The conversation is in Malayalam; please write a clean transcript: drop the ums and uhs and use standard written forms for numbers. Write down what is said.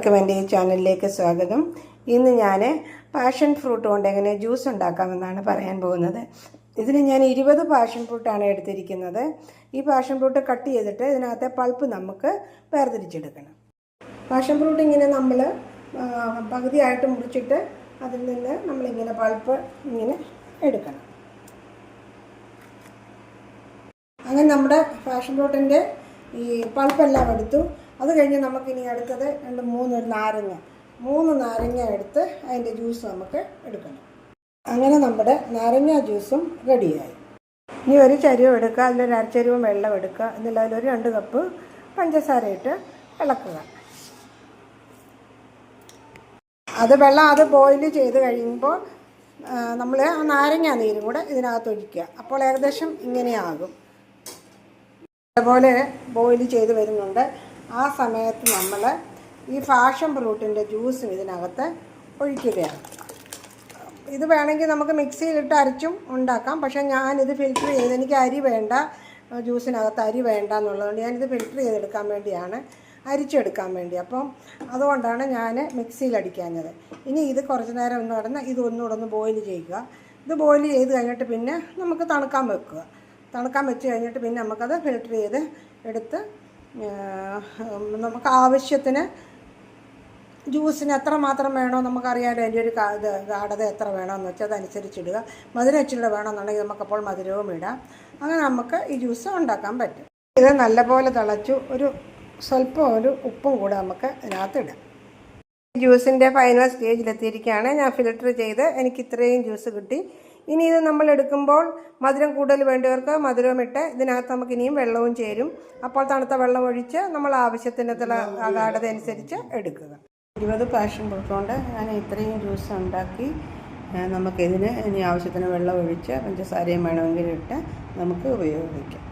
എൻ്റെ ഈ ചാനലിലേക്ക് സ്വാഗതം. ഇന്ന് ഞാൻ പാഷൻ ഫ്രൂട്ട് കൊണ്ട് എങ്ങനെ ജ്യൂസ് ഉണ്ടാക്കാമെന്നാണ് പറയാൻ പോകുന്നത്. ഇതിന് ഞാൻ 20 പാഷൻ ഫ്രൂട്ടാണ് എടുത്തിരിക്കുന്നത്. ഈ പാഷൻ ഫ്രൂട്ട് കട്ട് ചെയ്തിട്ട് ഇതിനകത്തെ പൾപ്പ് നമുക്ക് വേർതിരിച്ചെടുക്കണം. പാഷൻ ഫ്രൂട്ട് ഇങ്ങനെ നമ്മൾ പകുതിയായിട്ട് മുറിച്ചിട്ട് അതിൽ നിന്ന് നമ്മളിങ്ങനെ പൾപ്പ് ഇങ്ങനെ എടുക്കണം. അങ്ങനെ നമ്മുടെ പാഷൻ ഫ്രൂട്ടിൻ്റെ ഈ പൾപ്പെല്ലാം എടുത്തു. അത് കഴിഞ്ഞ് നമുക്കിനി അടുത്തത് 3 നാരങ്ങ എടുത്ത് അതിൻ്റെ ജ്യൂസ് നമുക്ക് എടുക്കണം. അങ്ങനെ നമ്മുടെ നാരങ്ങ ജ്യൂസും റെഡിയായി. ഇനി ഒരു ചരുവം എടുക്കുക, അതിലൊരു അരച്ചരുവം വെള്ളം എടുക്കുക, എന്നിട്ട് അതിലൊരു 2 കപ്പ് പഞ്ചസാര ഇട്ട് ഇളക്കുക. അത് ബോയിൽ ചെയ്ത് കഴിയുമ്പോൾ നമ്മൾ ആ നാരങ്ങ നീരും കൂടെ ഇതിനകത്ത് ഒഴിക്കുക. അപ്പോൾ ഏകദേശം ഇങ്ങനെയാകും. അതുപോലെ ബോയിൽ ചെയ്ത് വരുന്നുണ്ട്. ആ സമയത്ത് നമ്മൾ ഈ പാഷൻ ഫ്രൂട്ടിൻ്റെ ജ്യൂസും ഇതിനകത്ത് ഒഴിക്കുകയാണ്. ഇത് വേണമെങ്കിൽ നമുക്ക് മിക്സിയിലിട്ട് അരച്ചും ഉണ്ടാക്കാം. പക്ഷേ ഞാനിത് ഫിൽറ്റർ ചെയ്ത്, എനിക്ക് അരി വേണ്ട, ജ്യൂസിനകത്ത് അരി വേണ്ട എന്നുള്ളതുകൊണ്ട് ഞാനിത് ഫിൽറ്റർ ചെയ്തെടുക്കാൻ വേണ്ടിയാണ്, അരിച്ചെടുക്കാൻ വേണ്ടി. അപ്പം അതുകൊണ്ടാണ് ഞാൻ മിക്സിയിലടിക്കാഞ്ഞത്. ഇനി ഇത് കുറച്ച് നേരം ഒന്ന് കിടന്ന് ഇതൊന്നുകൂടെ ഒന്ന് ബോയിൽ ചെയ്യുക. ഇത് ബോയിൽ ചെയ്ത് കഴിഞ്ഞിട്ട് പിന്നെ നമുക്ക് തണുക്കാൻ വെക്കുക. തണുക്കാൻ വെച്ച് കഴിഞ്ഞിട്ട് പിന്നെ നമുക്കത് ഫിൽറ്റർ ചെയ്ത് എടുത്ത് നമുക്ക് ആവശ്യത്തിന് ജ്യൂസിന് എത്ര മാത്രം വേണോ നമുക്കറിയാമല്ലോ. അതിൻ്റെ ഒരു ഗാഢത എത്ര വേണമെന്ന് വെച്ചാൽ അതനുസരിച്ചിടുക. മധുരം ഇച്ചിരി വേണമെന്നുണ്ടെങ്കിൽ നമുക്കപ്പോൾ മധുരവും ഇടാം. അങ്ങനെ നമുക്ക് ഈ ജ്യൂസ് ഉണ്ടാക്കാൻ പറ്റും. ഇത് നല്ലപോലെ തിളച്ചു. സ്വല്പം ഒരു ഉപ്പും കൂടെ നമുക്ക് ഇതിനകത്ത് ഇടാം. ജ്യൂസിൻ്റെ ഫൈനൽ സ്റ്റേജിലെത്തിയിരിക്കുകയാണ്. ഞാൻ ഫിൽറ്റർ ചെയ്ത് എനിക്ക് ഇത്രയും ജ്യൂസ് കിട്ടി. ഇനി ഇത് നമ്മൾ എടുക്കുമ്പോൾ മധുരം കൂടുതൽ വേണ്ടവർക്ക് മധുരവും ഇട്ട് ഇതിനകത്ത് നമുക്ക് ഇനിയും വെള്ളവും ചേരും. അപ്പോൾ തണുത്ത വെള്ളം ഒഴിച്ച് നമ്മൾ ആവശ്യത്തിന് ഗാഢത അനുസരിച്ച് എടുക്കുക. 20 പാഷൻ ഫ്രൂട്ട് കൊണ്ട് ഞാൻ ഇത്രയും ജ്യൂസ് ഉണ്ടാക്കി. നമുക്കിതിന് ഇനി ആവശ്യത്തിന് വെള്ളം ഒഴിച്ച് പഞ്ചസാരയും വേണമെങ്കിൽ ഇട്ട് നമുക്ക് ഉപയോഗിക്കാം.